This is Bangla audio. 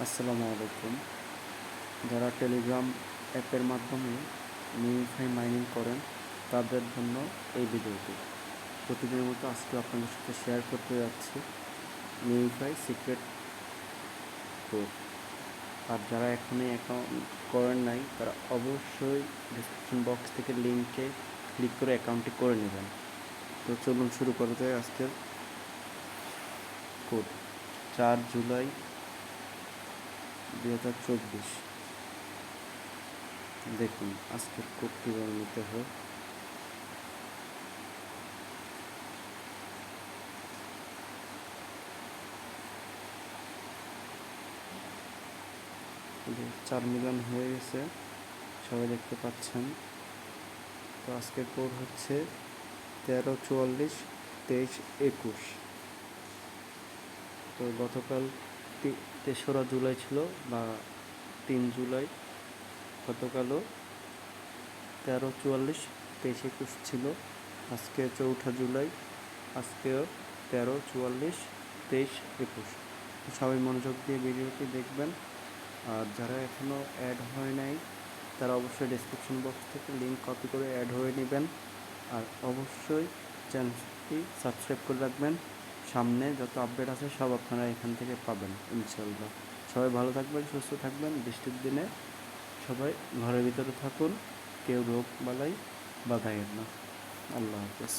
আসসালামু আলাইকুম। যারা টেলিগ্রাম অ্যাপের মাধ্যমে নিউফাই মাইনিং করেন তাদের জন্য এই ভিডিওটি। প্রতিদিনের মতো আজকে আপনাদের সাথে শেয়ার করতে যাচ্ছি নিউফাই সিক্রেট কোড। আর যারা এখনই অ্যাকাউন্ট করেন নাই তারা অবশ্যই ডিসক্রিপশন বক্স থেকে লিঙ্কে ক্লিক করে অ্যাকাউন্টটি করে নেবেন। তো চলুন শুরু করা যায় আজকের কোড। 4 জুলাই 2024। দেখুন আজকের কোড কীভাবে নিতে হয়। যে 4 মিলিয়ন হয়ে গেছে, সবাই দেখতে পাচ্ছেন। তো আজকের কোড হচ্ছে 13442321। তো গতকাল 3রা জুলাই ছিল বা 3 জুলাই, গতকালও 13442321 ছিল। আজকে 4ঠা জুলাই, আজকেও 13442321। সবাই মনোযোগ দিয়ে ভিডিওটি দেখবেন। আর যারা এখনও অ্যাড হয় নাই তারা অবশ্যই ডেসক্রিপশন বক্স থেকে লিঙ্ক কপি করে অ্যাড হয়ে নেবেন। আর অবশ্যই চ্যানেলটি সাবস্ক্রাইব করে রাখবেন। সামনে যত আপডেট আছে সব আপনারা এখান থেকে পাবেন ইনশাল্লাহ। সবাই ভালো থাকবেন, সুস্থ থাকবেন। বৃষ্টির দিনে সবাই ঘরের ভিতরে থাকুন, কেউ রোগ বালাই বাধাইয়েন না। আল্লাহ হাফেজ।